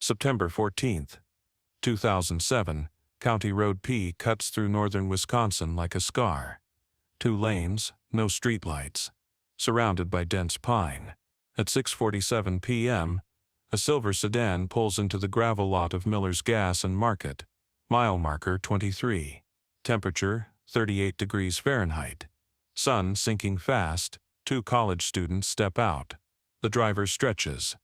September 14, 2007, County Road P cuts through northern Wisconsin like a scar. 2 lanes, no streetlights. Surrounded by dense pine. At 6:47 p.m., a silver sedan pulls into the gravel lot of Miller's Gas and Market. Mile marker 23. Temperature 38 degrees Fahrenheit. Sun sinking fast. 2 college students step out. The driver stretches.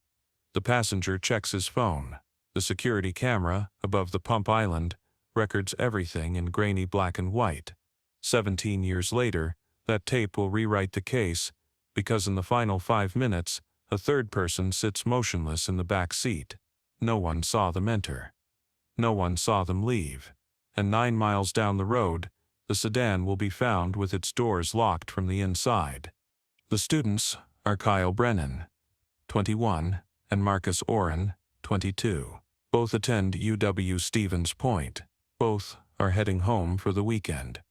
The passenger checks his phone. The security camera, above the pump island, records everything in grainy black and white. 17 years later, that tape will rewrite the case, because in the final 5 minutes, a third person sits motionless in the back seat. No one saw them enter. No one saw them leave. And 9 miles down the road, the sedan will be found with its doors locked from the inside. The students are Kyle Brennan, 21, and Marcus Orin, 22. Both attend UW-Stevens Point. Both are heading home for the weekend.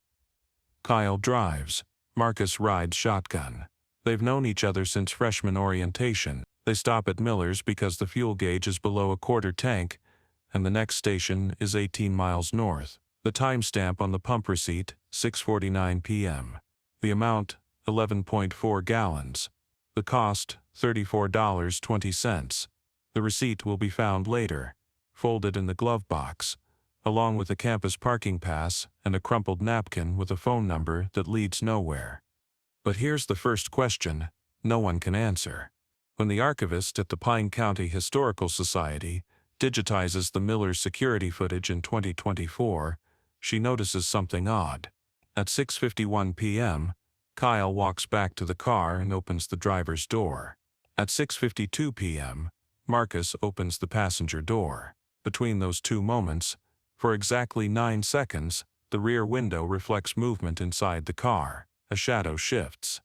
Kyle drives. Marcus rides shotgun. They've known each other since freshman orientation. They stop at Miller's because the fuel gauge is below a quarter tank, and the next station is 18 miles north. The timestamp on the pump receipt, 6:49 p.m. The amount, 11.4 gallons. The cost, $34.20. The receipt will be found later, folded in the glove box, along with a campus parking pass and a crumpled napkin with a phone number that leads nowhere. But here's the first question no one can answer. When the archivist at the Pine County Historical Society digitizes the Miller's security footage in 2024, she notices something odd. At 6:51 p.m., Kyle walks back to the car and opens the driver's door. At 6:52 p.m., Marcus opens the passenger door. Between those 2 moments, for exactly 9 seconds, the rear window reflects movement inside the car. A shadow shifts.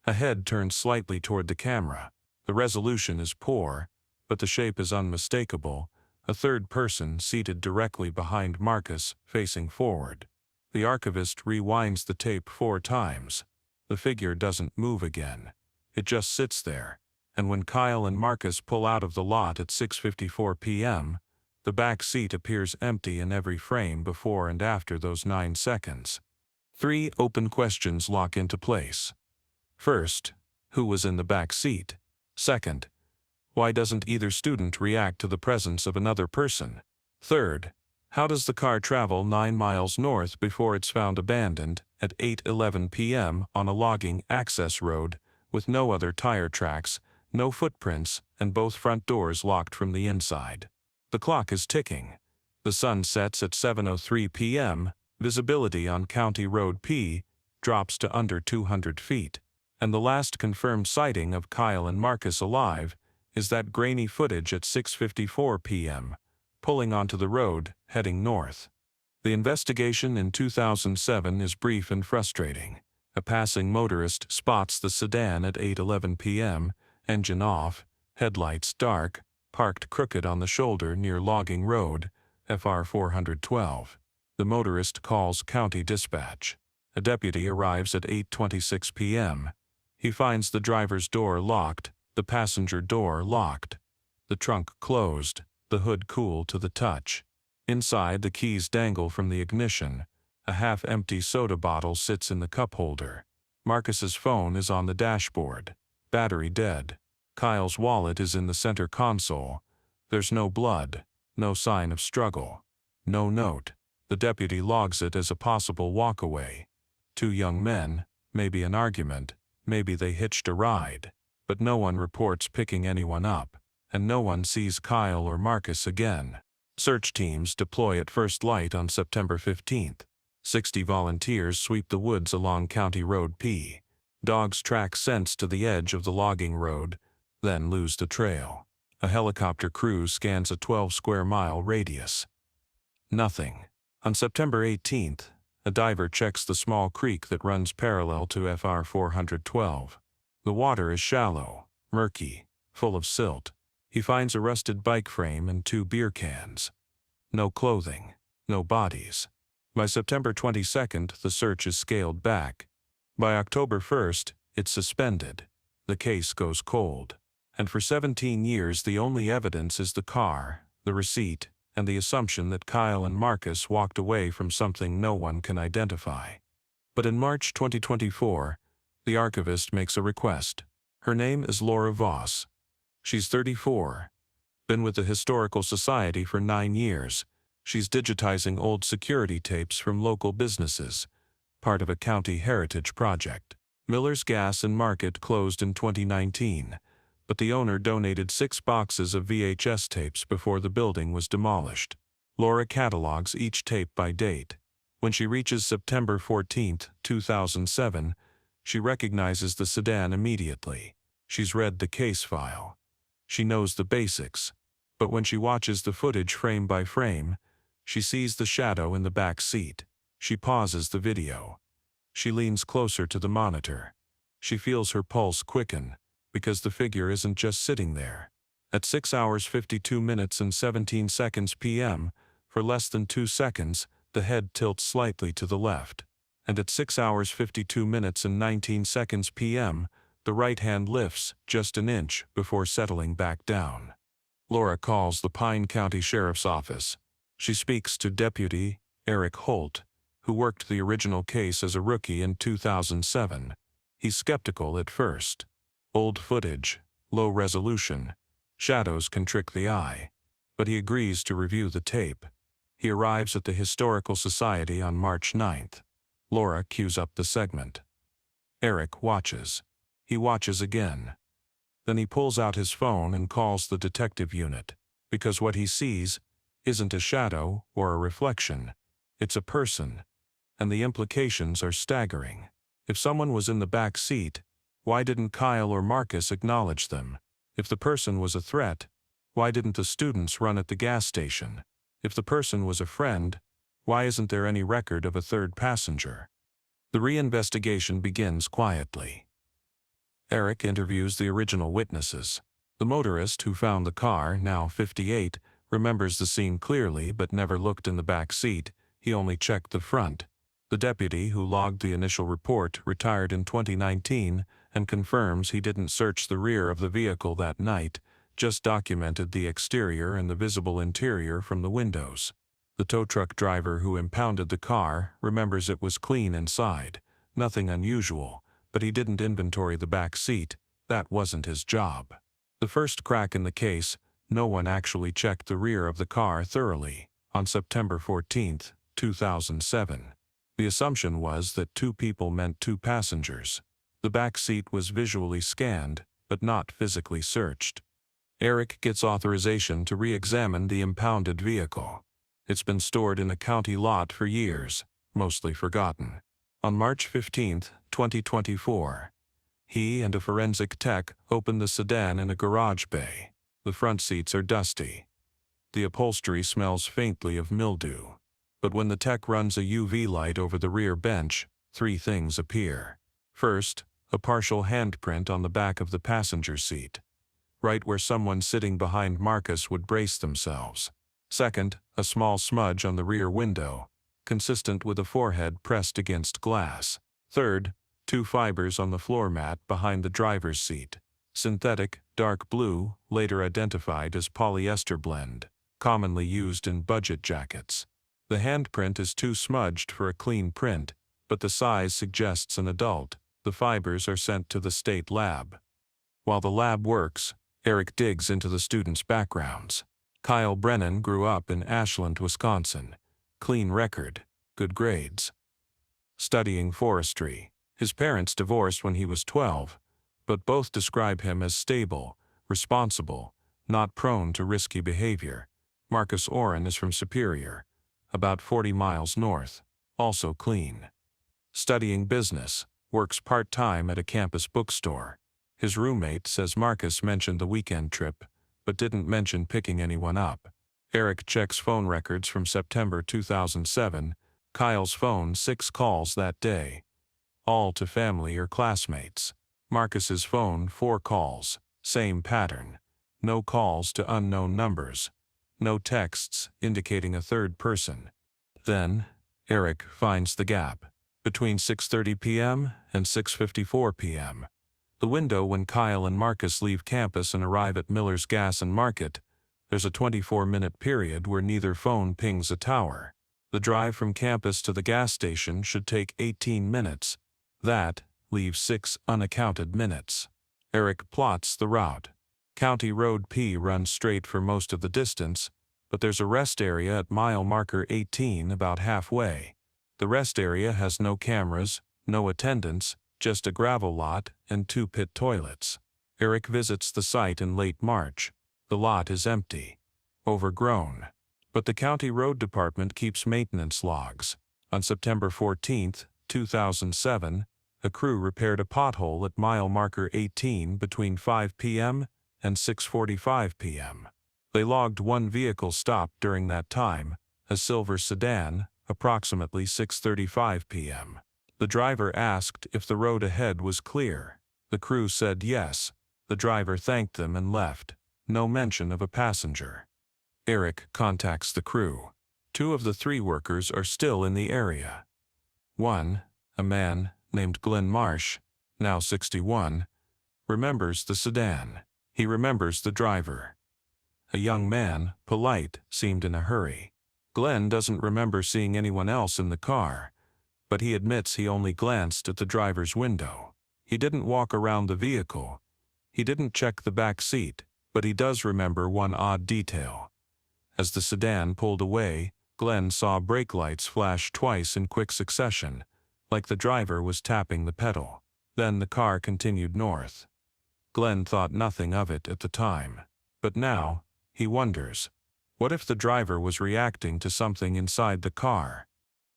A head turns slightly toward the camera. The resolution is poor, but the shape is unmistakable. A third person seated directly behind Marcus, facing forward. The archivist rewinds the tape 4 times. The figure doesn't move again. It just sits there. And when Kyle and Marcus pull out of the lot at 6:54 p.m., the back seat appears empty in every frame before and after those 9 seconds. 3 open questions lock into place. First, who was in the back seat? Second, why doesn't either student react to the presence of another person? Third, how does the car travel 9 miles north before it's found abandoned at 8:11 p.m. on a logging access road with no other tire tracks, no footprints, and both front doors locked from the inside? The clock is ticking. The sun sets at 7:03 p.m., visibility on County Road P drops to under 200 feet, and the last confirmed sighting of Kyle and Marcus alive is that grainy footage at 6:54 p.m., pulling onto the road, heading north. The investigation in 2007 is brief and frustrating. A passing motorist spots the sedan at 8:11 p.m., engine off, headlights dark, parked crooked on the shoulder near Logging Road, FR 412. The motorist calls county dispatch. A deputy arrives at 8:26 p.m. He finds the driver's door locked, the passenger door locked, the trunk closed, the hood cool to the touch. Inside, the keys dangle from the ignition. A half-empty soda bottle sits in the cup holder. Marcus's phone is on the dashboard. Battery dead. Kyle's wallet is in the center console. There's no blood, no sign of struggle, no note. The deputy logs it as a possible walkaway. 2 young men, maybe an argument, maybe they hitched a ride. But no one reports picking anyone up, and no one sees Kyle or Marcus again. Search teams deploy at first light on September 15th. 60 volunteers sweep the woods along County Road P. Dogs track scents to the edge of the logging road, then lose the trail. A helicopter crew scans a 12-square-mile radius. Nothing. On September 18th, a diver checks the small creek that runs parallel to FR 412. The water is shallow, murky, full of silt. He finds a rusted bike frame and 2 beer cans. No clothing, no bodies. By September 22nd, the search is scaled back. By October 1st, it's suspended. The case goes cold. And for 17 years, the only evidence is the car, the receipt, and the assumption that Kyle and Marcus walked away from something no one can identify. But in March 2024, the archivist makes a request. Her name is Laura Voss. She's 34, been with the Historical Society for 9 years. She's digitizing old security tapes from local businesses, part of a county heritage project. Miller's Gas and Market closed in 2019, but the owner donated 6 boxes of VHS tapes before the building was demolished. Laura catalogs each tape by date. When she reaches September 14, 2007, she recognizes the sedan immediately. She's read the case file. She knows the basics. But when she watches the footage frame by frame, she sees the shadow in the back seat. She pauses the video. She leans closer to the monitor. She feels her pulse quicken, because the figure isn't just sitting there. At 6 hours 52 minutes and 17 seconds p.m., for less than 2 seconds, the head tilts slightly to the left. And at 6 hours 52 minutes and 19 seconds p.m., the right hand lifts just an inch before settling back down. Laura calls the Pine County Sheriff's Office. She speaks to Deputy Eric Holt, who worked the original case as a rookie in 2007. He's skeptical at first. Old footage, low resolution, shadows can trick the eye. But he agrees to review the tape. He arrives at the Historical Society on March 9th. Laura cues up the segment. Eric watches. He watches again. Then he pulls out his phone and calls the detective unit, because what he sees isn't a shadow or a reflection. It's a person, and the implications are staggering. If someone was in the back seat, why didn't Kyle or Marcus acknowledge them? If the person was a threat, why didn't the students run at the gas station? If the person was a friend, why isn't there any record of a third passenger? The reinvestigation begins quietly. Eric interviews the original witnesses. The motorist who found the car, now 58, remembers the scene clearly but never looked in the back seat. He only checked the front. The deputy who logged the initial report retired in 2019 and confirms he didn't search the rear of the vehicle that night, just documented the exterior and the visible interior from the windows. The tow truck driver who impounded the car remembers it was clean inside, nothing unusual, but he didn't inventory the back seat. That wasn't his job. The first crack in the case, no one actually checked the rear of the car thoroughly. On September 14, 2007. The assumption was that 2 people meant 2 passengers. The back seat was visually scanned, but not physically searched. Eric gets authorization to re-examine the impounded vehicle. It's been stored in a county lot for years, mostly forgotten. On March 15, 2024, he and a forensic tech open the sedan in a garage bay. The front seats are dusty. The upholstery smells faintly of mildew. But when the tech runs a UV light over the rear bench, 3 things appear. First, a partial handprint on the back of the passenger seat, right where someone sitting behind Marcus would brace themselves. Second, a small smudge on the rear window, consistent with a forehead pressed against glass. Third, 2 fibers on the floor mat behind the driver's seat. Synthetic, dark blue, later identified as polyester blend, commonly used in budget jackets. The handprint is too smudged for a clean print, but the size suggests an adult. The fibers are sent to the state lab. While the lab works, Eric digs into the students' backgrounds. Kyle Brennan grew up in Ashland, Wisconsin. Clean record, good grades. Studying forestry. His parents divorced when he was 12, but both describe him as stable, responsible, not prone to risky behavior. Marcus Orin is from Superior, about 40 miles north, also clean. Studying business, works part-time at a campus bookstore. His roommate says Marcus mentioned the weekend trip, but didn't mention picking anyone up. Eric checks phone records from September 2007, Kyle's phone 6 calls that day, all to family or classmates. Marcus's phone 4 calls, same pattern. No calls to unknown numbers. No texts indicating a third person. Then, Eric finds the gap. Between 6:30 p.m. and 6:54 p.m. The window when Kyle and Marcus leave campus and arrive at Miller's Gas and Market, There's a 24-minute period where neither phone pings a tower. The drive from campus to the gas station should take 18 minutes. That leaves 6 unaccounted minutes. Eric plots the route. County Road P runs straight for most of the distance, but there's a rest area at mile marker 18 about halfway. The rest area has no cameras, no attendants, just a gravel lot and 2 pit toilets. Eric visits the site in late March. The lot is empty, overgrown. But the County Road Department keeps maintenance logs. On September 14, 2007, a crew repaired a pothole at mile marker 18 between 5 p.m. and 6:45 p.m. They logged 1 vehicle stopped during that time, a silver sedan, approximately 6:35 p.m. The driver asked if the road ahead was clear. The crew said yes. The driver thanked them and left. No mention of a passenger. Eric contacts the crew. 2 of the 3 workers are still in the area. One, a man named Glenn Marsh, now 61, remembers the sedan. He remembers the driver. A young man, polite, seemed in a hurry. Glenn doesn't remember seeing anyone else in the car, but he admits he only glanced at the driver's window. He didn't walk around the vehicle. He didn't check the back seat, but he does remember one odd detail. As the sedan pulled away, Glenn saw brake lights flash twice in quick succession, like the driver was tapping the pedal. Then the car continued north. Glenn thought nothing of it at the time, but now, he wonders, what if the driver was reacting to something inside the car?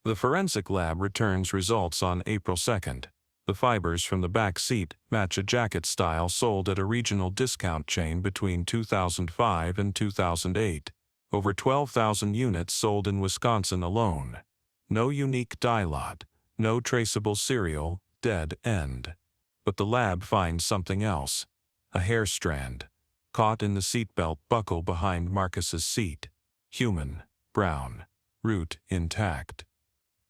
The forensic lab returns results on April 2nd. The fibers from the back seat match a jacket style sold at a regional discount chain between 2005 and 2008. Over 12,000 units sold in Wisconsin alone. No unique dye lot, no traceable serial, dead end. But the lab finds something else. A hair strand, caught in the seatbelt buckle behind Marcus's seat. Human, brown, root intact.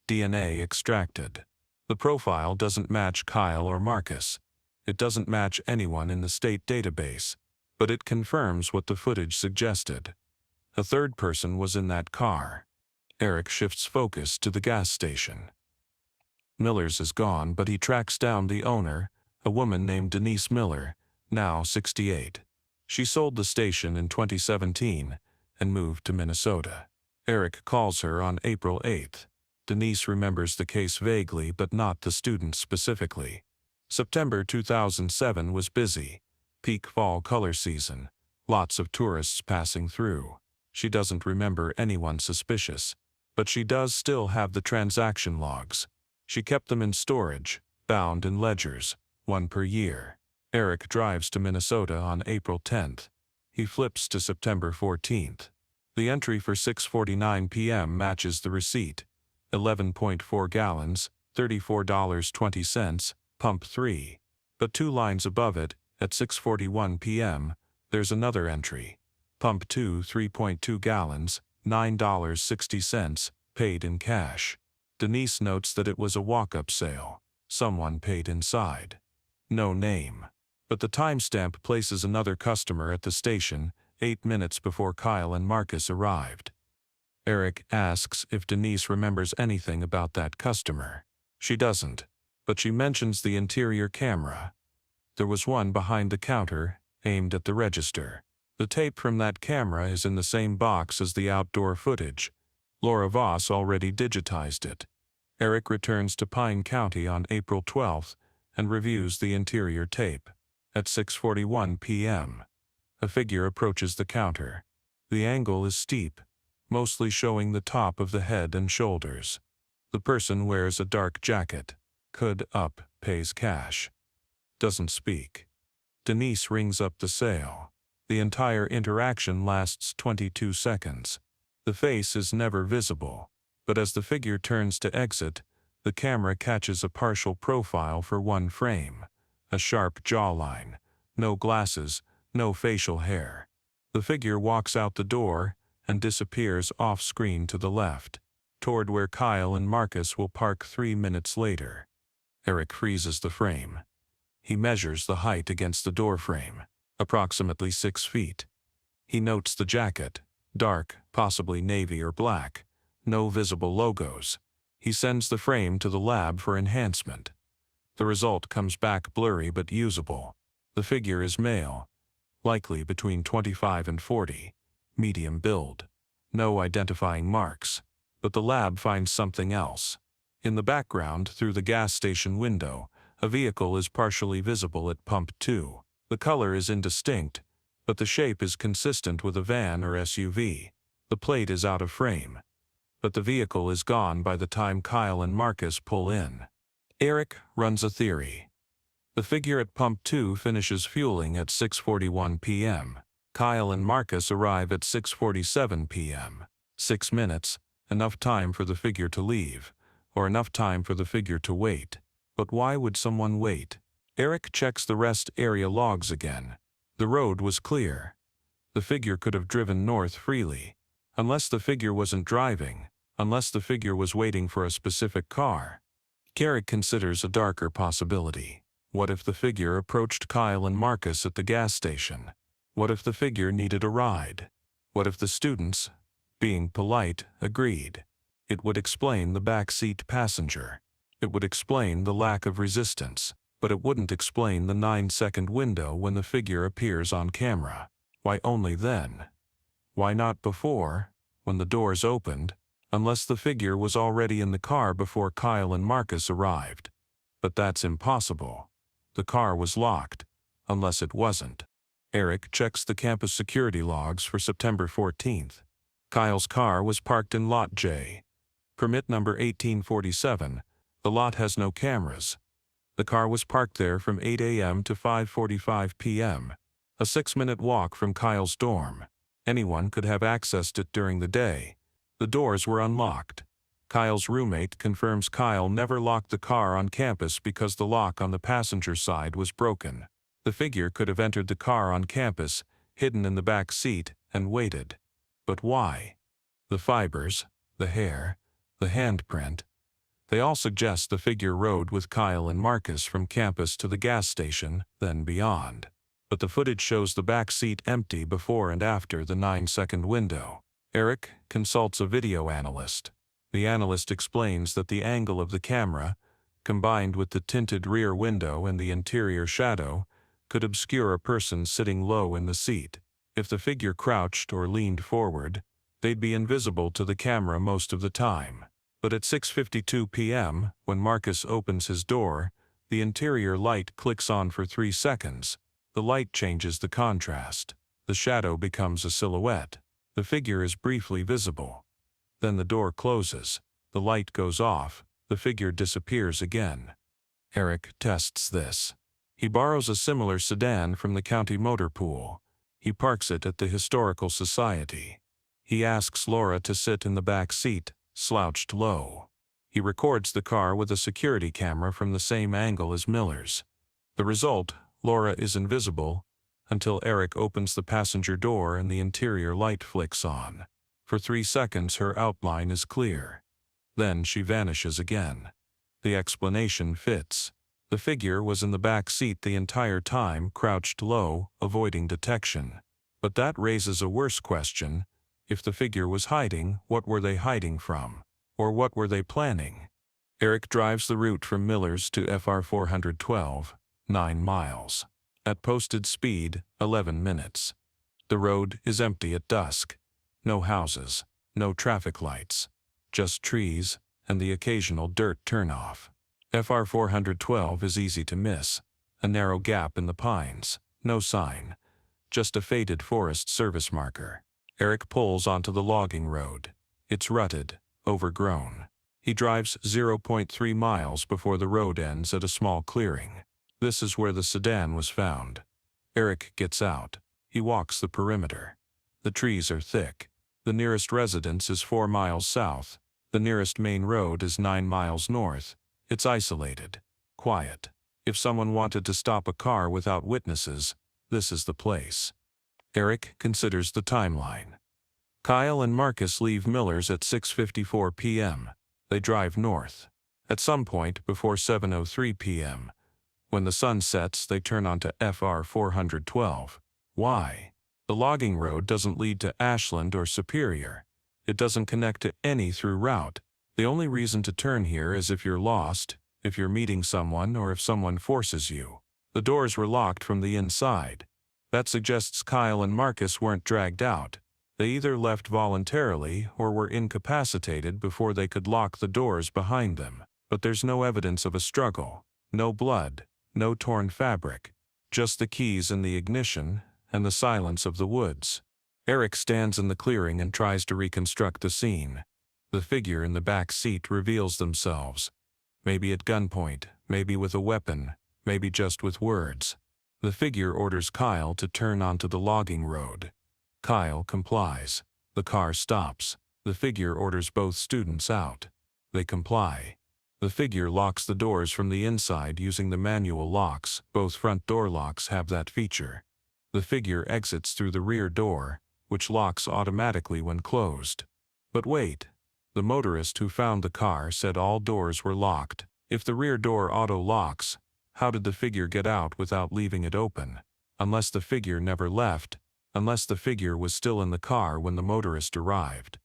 DNA extracted. The profile doesn't match Kyle or Marcus. It doesn't match anyone in the state database, but it confirms what the footage suggested. A third person was in that car. Eric shifts focus to the gas station. Miller's is gone, but he tracks down the owner, a woman named Denise Miller, now 68. She sold the station in 2017 and moved to Minnesota. Eric calls her on April 8. Denise remembers the case vaguely but not the student specifically. September 2007 was busy. Peak fall color season. Lots of tourists passing through. She doesn't remember anyone suspicious, but she does still have the transaction logs. She kept them in storage, bound in ledgers, 1 per year. Eric drives to Minnesota on April 10th. He flips to September 14th. The entry for 6:49 p.m. matches the receipt. 11.4 gallons, $34.20, pump 3. But 2 lines above it, at 6:41 p.m., there's another entry. Pump 2, 3.2 gallons, $9.60, paid in cash. Denise notes that it was a walk-up sale. Someone paid inside. No name. But the timestamp places another customer at the station, 8 minutes before Kyle and Marcus arrived. Eric asks if Denise remembers anything about that customer. She doesn't, but she mentions the interior camera. There was one behind the counter, aimed at the register. The tape from that camera is in the same box as the outdoor footage. Laura Voss already digitized it. Eric returns to Pine County on April 12th and reviews the interior tape. At 6:41 p.m., a figure approaches the counter. The angle is steep, mostly showing the top of the head and shoulders. The person wears a dark jacket. Hood up, pays cash. Doesn't speak. Denise rings up the sale. The entire interaction lasts 22 seconds. The face is never visible, but as the figure turns to exit, the camera catches a partial profile for 1 frame. A sharp jawline, no glasses, no facial hair. The figure walks out the door and disappears off-screen to the left, toward where Kyle and Marcus will park 3 minutes later. Eric freezes the frame. He measures the height against the door frame, approximately 6 feet. He notes the jacket, dark, possibly navy or black, no visible logos. He sends the frame to the lab for enhancement. The result comes back blurry but usable. The figure is male, likely between 25 and 40, medium build. No identifying marks, but the lab finds something else. In the background, through the gas station window, a vehicle is partially visible at pump 2. The color is indistinct, but the shape is consistent with a van or SUV. The plate is out of frame, but the vehicle is gone by the time Kyle and Marcus pull in. Eric runs a theory. The figure at pump 2 finishes fueling at 6:41 p.m. Kyle and Marcus arrive at 6:47 p.m. 6 minutes, enough time for the figure to leave, or enough time for the figure to wait. But why would someone wait? Eric checks the rest area logs again. The road was clear. The figure could have driven north freely. Unless the figure wasn't driving, unless the figure was waiting for a specific car. Eric considers a darker possibility. What if the figure approached Kyle and Marcus at the gas station? What if the figure needed a ride? What if the students, being polite, agreed? It would explain the backseat passenger. It would explain the lack of resistance, but it wouldn't explain the 9-second window when the figure appears on camera. Why only then? Why not before, when the doors opened, unless the figure was already in the car before Kyle and Marcus arrived? But that's impossible. The car was locked, unless it wasn't. Eric checks the campus security logs for September 14th. Kyle's car was parked in Lot J. Permit number 1847. The lot has no cameras. The car was parked there from 8 a.m. to 5:45 p.m., a 6-minute walk from Kyle's dorm. Anyone could have accessed it during the day. The doors were unlocked. Kyle's roommate confirms Kyle never locked the car on campus because the lock on the passenger side was broken. The figure could have entered the car on campus, hidden in the back seat, and waited. But why? The fibers, the hair, the handprint, they all suggest the figure rode with Kyle and Marcus from campus to the gas station, then beyond. But the footage shows the back seat empty before and after the 9-second window. Eric consults a video analyst. The analyst explains that the angle of the camera, combined with the tinted rear window and the interior shadow, could obscure a person sitting low in the seat. If the figure crouched or leaned forward, they'd be invisible to the camera most of the time. But at 6:52 p.m., when Marcus opens his door, the interior light clicks on for 3 seconds. The light changes the contrast. The shadow becomes a silhouette. The figure is briefly visible. Then the door closes. The light goes off. The figure disappears again. Eric tests this. He borrows a similar sedan from the county motor pool. He parks it at the Historical Society. He asks Laura to sit in the back seat, slouched low. He records the car with a security camera from the same angle as Miller's. The result, Laura is invisible until Eric opens the passenger door and the interior light flicks on. For 3 seconds her outline is clear. Then she vanishes again. The explanation fits. The figure was in the back seat the entire time, crouched low, avoiding detection. But that raises a worse question. If the figure was hiding, what were they hiding from? Or what were they planning? Eric drives the route from Miller's to FR 412, 9 miles. At posted speed, 11 minutes. The road is empty at dusk. No houses, no traffic lights. Just trees, and the occasional dirt turnoff. FR 412 is easy to miss. A narrow gap in the pines. No sign. Just a faded Forest Service marker. Eric pulls onto the logging road. It's rutted, overgrown. He drives 0.3 miles before the road ends at a small clearing. This is where the sedan was found. Eric gets out. He walks the perimeter. The trees are thick. The nearest residence is 4 miles south. The nearest main road is 9 miles north. It's isolated, quiet. If someone wanted to stop a car without witnesses, this is the place. Eric considers the timeline. Kyle and Marcus leave Miller's at 6:54 p.m. They drive north. At some point before 7:03 p.m., when the sun sets, they turn onto FR 412. Why? The logging road doesn't lead to Ashland or Superior. It doesn't connect to any through route. The only reason to turn here is if you're lost, if you're meeting someone, or if someone forces you. The doors were locked from the inside. That suggests Kyle and Marcus weren't dragged out. They either left voluntarily or were incapacitated before they could lock the doors behind them. But there's no evidence of a struggle. No blood, no torn fabric. Just the keys in the ignition and the silence of the woods. Eric stands in the clearing and tries to reconstruct the scene. The figure in the back seat reveals themselves. Maybe at gunpoint, maybe with a weapon, maybe just with words. The figure orders Kyle to turn onto the logging road. Kyle complies. The car stops. The figure orders both students out. They comply. The figure locks the doors from the inside using the manual locks. Both front door locks have that feature. The figure exits through the rear door, which locks automatically when closed. But wait. The motorist who found the car said all doors were locked. If the rear door auto-locks, how did the figure get out without leaving it open? Unless the figure never left, unless the figure was still in the car when the motorist arrived.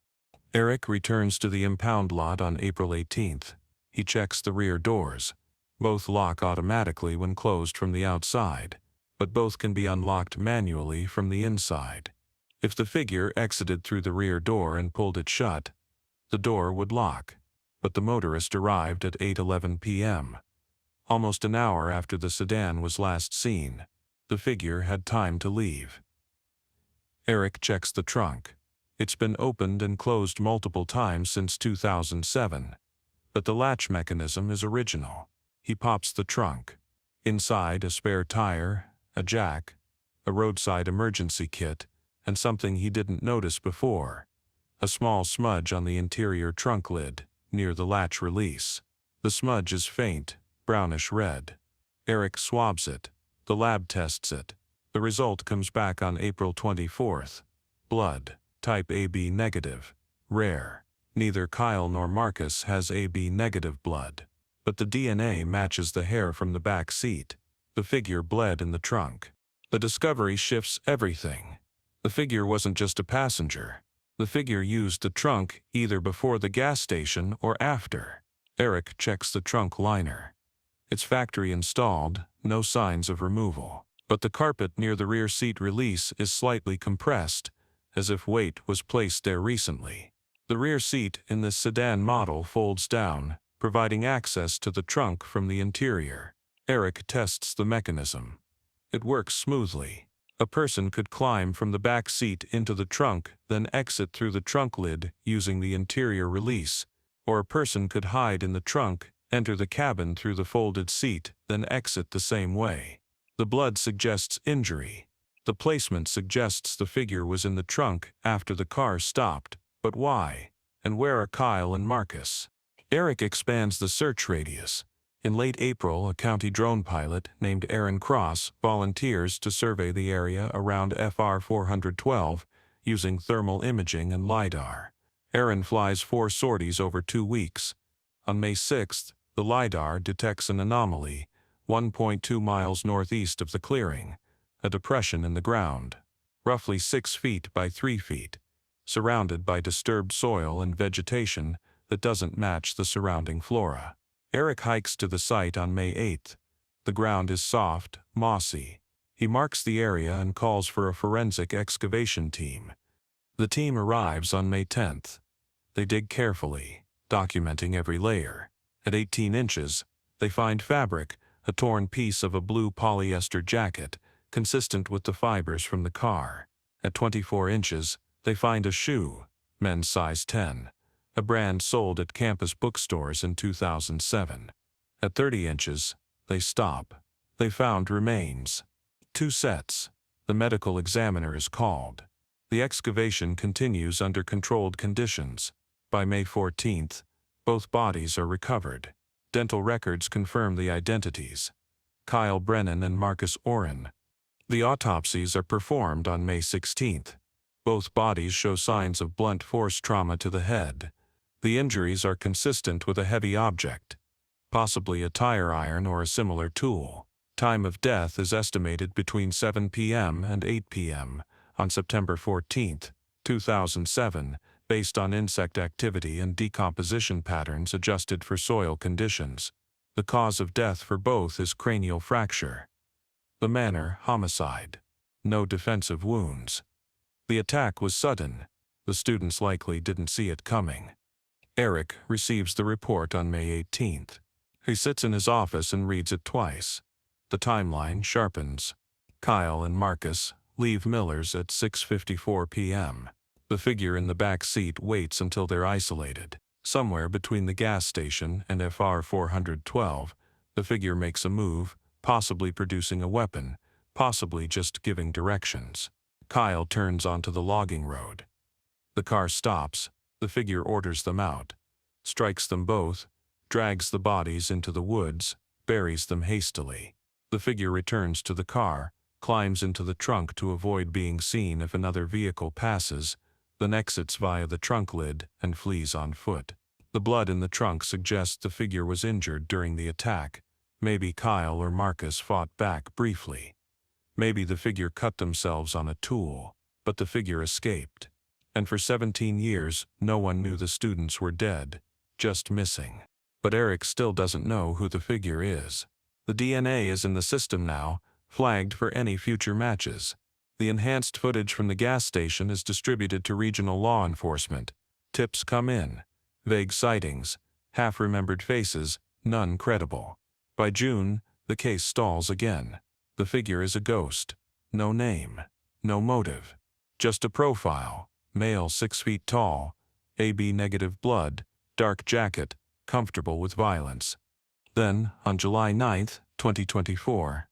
Eric returns to the impound lot on April 18th. He checks the rear doors. Both lock automatically when closed from the outside, but both can be unlocked manually from the inside. If the figure exited through the rear door and pulled it shut, the door would lock. But the motorist arrived at 8:11 p.m. Almost an hour after the sedan was last seen. The figure had time to leave. Eric checks the trunk. It's been opened and closed multiple times since 2007. But the latch mechanism is original. He pops the trunk. Inside, a spare tire, a jack, a roadside emergency kit, and something he didn't notice before. A small smudge on the interior trunk lid, near the latch release. The smudge is faint, brownish red. Eric swabs it. The lab tests it. The result comes back on April 24th. Blood, type AB negative. Rare. Neither Kyle nor Marcus has AB negative blood. But the DNA matches the hair from the back seat. The figure bled in the trunk. The discovery shifts everything. The figure wasn't just a passenger. The figure used the trunk either before the gas station or after. Eric checks the trunk liner. It's factory installed, no signs of removal. But the carpet near the rear seat release is slightly compressed, as if weight was placed there recently. The rear seat in this sedan model folds down, providing access to the trunk from the interior. Eric tests the mechanism. It works smoothly. A person could climb from the back seat into the trunk, then exit through the trunk lid using the interior release, or a person could hide in the trunk, enter the cabin through the folded seat, then exit the same way. The blood suggests injury. The placement suggests the figure was in the trunk after the car stopped, but why? And where are Kyle and Marcus? Eric expands the search radius. In late April, a county drone pilot named Aaron Cross volunteers to survey the area around FR 412 using thermal imaging and LiDAR. Aaron flies 4 sorties over 2 weeks. On May 6th, the LiDAR detects an anomaly 1.2 miles northeast of the clearing, a depression in the ground, roughly 6 feet by 3 feet, surrounded by disturbed soil and vegetation that doesn't match the surrounding flora. Eric hikes to the site on May 8th. The ground is soft, mossy. He marks the area and calls for a forensic excavation team. The team arrives on May 10th. They dig carefully, documenting every layer. At 18 inches, they find fabric, a torn piece of a blue polyester jacket, consistent with the fibers from the car. At 24 inches, they find a shoe, men's size 10. A brand sold at campus bookstores in 2007. At 30 inches, they stop. They found remains. 2 sets. The medical examiner is called. The excavation continues under controlled conditions. By May 14th, both bodies are recovered. Dental records confirm the identities. Kyle Brennan and Marcus Orin. The autopsies are performed on May 16th. Both bodies show signs of blunt force trauma to the head. The injuries are consistent with a heavy object, possibly a tire iron or a similar tool. Time of death is estimated between 7 p.m. and 8 p.m., On September 14, 2007, based on insect activity and decomposition patterns adjusted for soil conditions. The cause of death for both is cranial fracture. The manner, homicide. No defensive wounds. The attack was sudden. The students likely didn't see it coming. Eric receives the report on May 18th. He sits in his office and reads it twice. The timeline sharpens. Kyle and Marcus leave Miller's at 6:54 p.m. The figure in the back seat waits until they're isolated. Somewhere between the gas station and FR 412, the figure makes a move, possibly producing a weapon, possibly just giving directions. Kyle turns onto the logging road. The car stops. The figure orders them out, strikes them both, drags the bodies into the woods, buries them hastily. The figure returns to the car, climbs into the trunk to avoid being seen if another vehicle passes, then exits via the trunk lid and flees on foot. The blood in the trunk suggests the figure was injured during the attack. Maybe Kyle or Marcus fought back briefly. Maybe the figure cut themselves on a tool, but the figure escaped. And for 17 years, no one knew the students were dead, just missing. But Eric still doesn't know who the figure is. The DNA is in the system now, flagged for any future matches. The enhanced footage from the gas station is distributed to regional law enforcement. Tips come in. Vague sightings, half-remembered faces, none credible. By June, the case stalls again. The figure is a ghost. No name. No motive. Just a profile. Male 6 feet tall. AB-negative blood. Dark jacket. Comfortable with violence. Then, on July 9, 2024.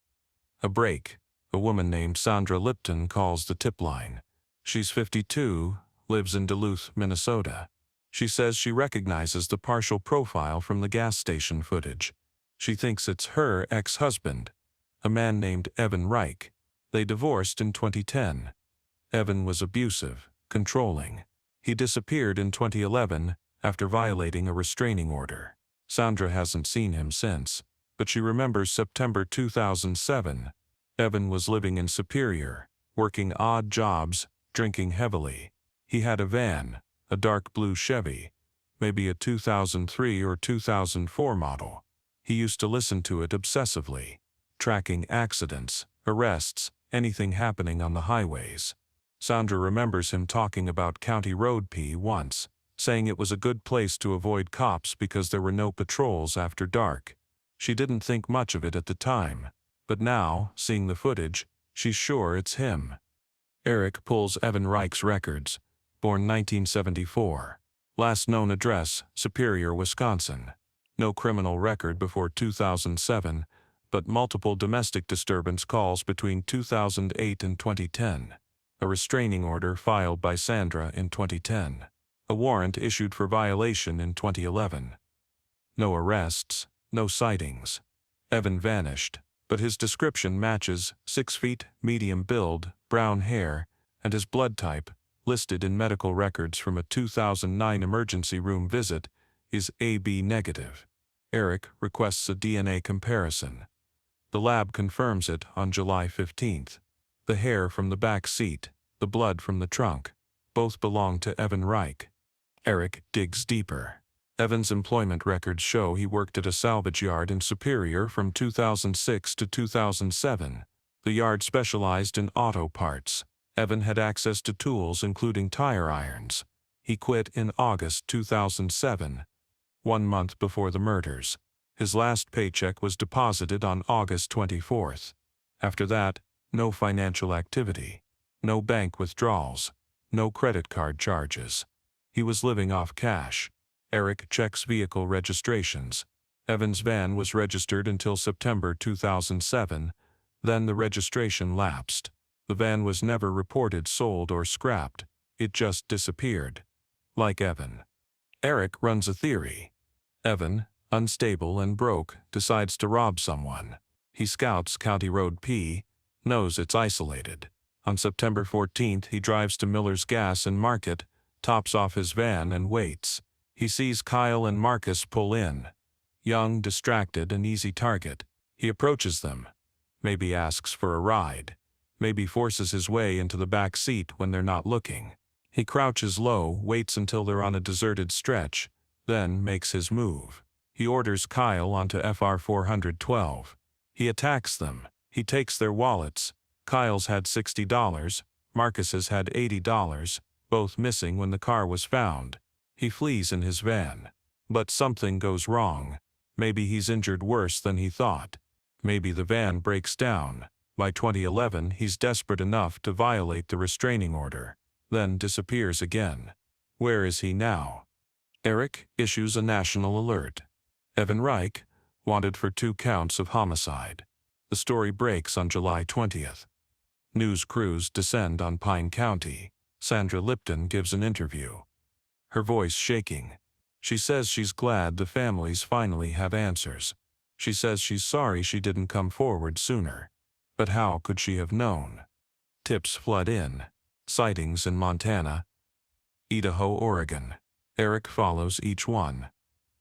A break. A woman named Sandra Lipton calls the tip line. She's 52, lives in Duluth, Minnesota. She says she recognizes the partial profile from the gas station footage. She thinks it's her ex-husband, a man named Evan Reich. They divorced in 2010. Evan was abusive, controlling. He disappeared in 2011 after violating a restraining order. Sandra hasn't seen him since, but she remembers September 2007. Evan was living in Superior, working odd jobs, drinking heavily. He had a van, a dark blue Chevy, maybe a 2003 or 2004 model. He used to listen to it obsessively, tracking accidents, arrests, anything happening on the highways. Sandra remembers him talking about County Road P once, saying it was a good place to avoid cops because there were no patrols after dark. She didn't think much of it at the time, but now, seeing the footage, she's sure it's him. Eric pulls Evan Reich's records. Born 1974. Last known address, Superior, Wisconsin. No criminal record before 2007, but multiple domestic disturbance calls between 2008 and 2010. A restraining order filed by Sandra in 2010. A warrant issued for violation in 2011. No arrests, no sightings. Evan vanished, but his description matches: 6 feet, medium build, brown hair, and his blood type, listed in medical records from a 2009 emergency room visit, is AB negative. Eric requests a DNA comparison. The lab confirms it on July 15th. The hair from the back seat, the blood from the trunk, both belong to Evan Reich. Eric digs deeper. Evan's employment records show he worked at a salvage yard in Superior from 2006 to 2007. The yard specialized in auto parts. Evan had access to tools including tire irons. He quit in August 2007, 1 month before the murders. His last paycheck was deposited on August 24th. After that, no financial activity, no bank withdrawals, no credit card charges. He was living off cash. Eric checks vehicle registrations. Evan's van was registered until September 2007, then the registration lapsed. The van was never reported sold or scrapped, it just disappeared. Like Evan. Eric runs a theory. Evan, unstable and broke, decides to rob someone. He scouts County Road P, knows it's isolated. On September 14th, he drives to Miller's Gas and Market, tops off his van and waits. He sees Kyle and Marcus pull in. Young, distracted, an easy target. He approaches them. Maybe asks for a ride. maybe forces his way into the back seat when they're not looking. He crouches low, waits until they're on a deserted stretch, then makes his move. He orders Kyle onto FR 412. He attacks them. He takes their wallets. Kyle's had $60, Marcus's had $80, both missing when the car was found. He flees in his van. But something goes wrong. Maybe he's injured worse than he thought. Maybe the van breaks down. By 2011, he's desperate enough to violate the restraining order, then disappears again. Where is he now? Eric issues a national alert. Evan Reich, wanted for 2 counts of homicide. The story breaks on July 20th. News crews descend on Pine County. Sandra Lipton gives an interview. Her voice shaking. She says she's glad the families finally have answers. She says she's sorry she didn't come forward sooner. But how could she have known? Tips flood in. Sightings in Montana, Idaho, Oregon. Eric follows each one.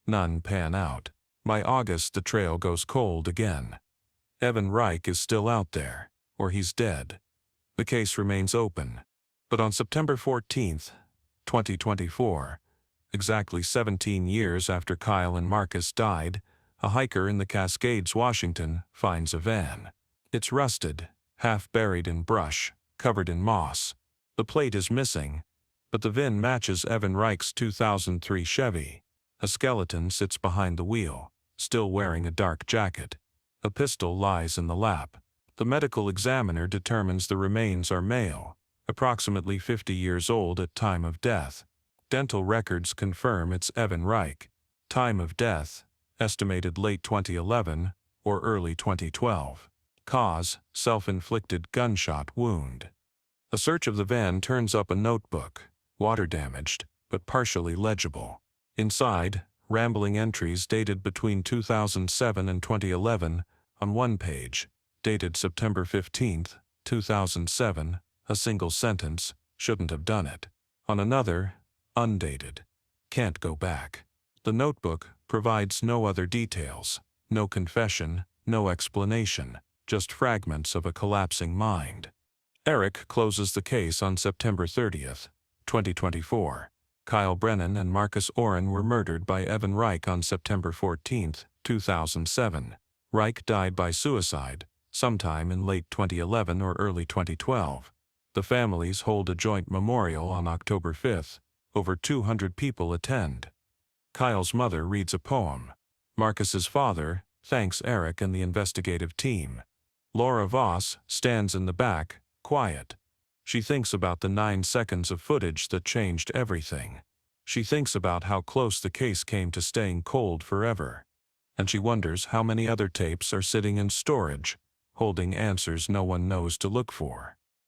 None pan out. By August, the trail goes cold again. Evan Reich is still out there, or he's dead. The case remains open. But on September 14th, 2024, exactly 17 years after Kyle and Marcus died, a hiker in the Cascades, Washington, finds a van. It's rusted, half buried in brush, covered in moss. The plate is missing, but the VIN matches Evan Reich's 2003 Chevy. A skeleton sits behind the wheel, still wearing a dark jacket. A pistol lies in the lap. The medical examiner determines the remains are male, approximately 50 years old at time of death. Dental records confirm it's Evan Reich. Time of death, estimated late 2011 or early 2012. Cause, self-inflicted gunshot wound. A search of the van turns up a notebook, water-damaged, but partially legible. Inside, rambling entries dated between 2007 and 2011, on one page, dated September 15, 2007, a single sentence, shouldn't have done it. On another, undated, can't go back. The notebook provides no other details, no confession, no explanation, just fragments of a collapsing mind. Eric closes the case on September 30th, 2024. Kyle Brennan and Marcus Orin were murdered by Evan Reich on September 14, 2007. Reich died by suicide, sometime in late 2011 or early 2012. The families hold a joint memorial on October 5th. Over 200 people attend. Kyle's mother reads a poem. Marcus's father thanks Eric and the investigative team. Laura Voss stands in the back, quiet. She thinks about the 9 seconds of footage that changed everything. She thinks about how close the case came to staying cold forever. And she wonders how many other tapes are sitting in storage, holding answers no one knows to look for.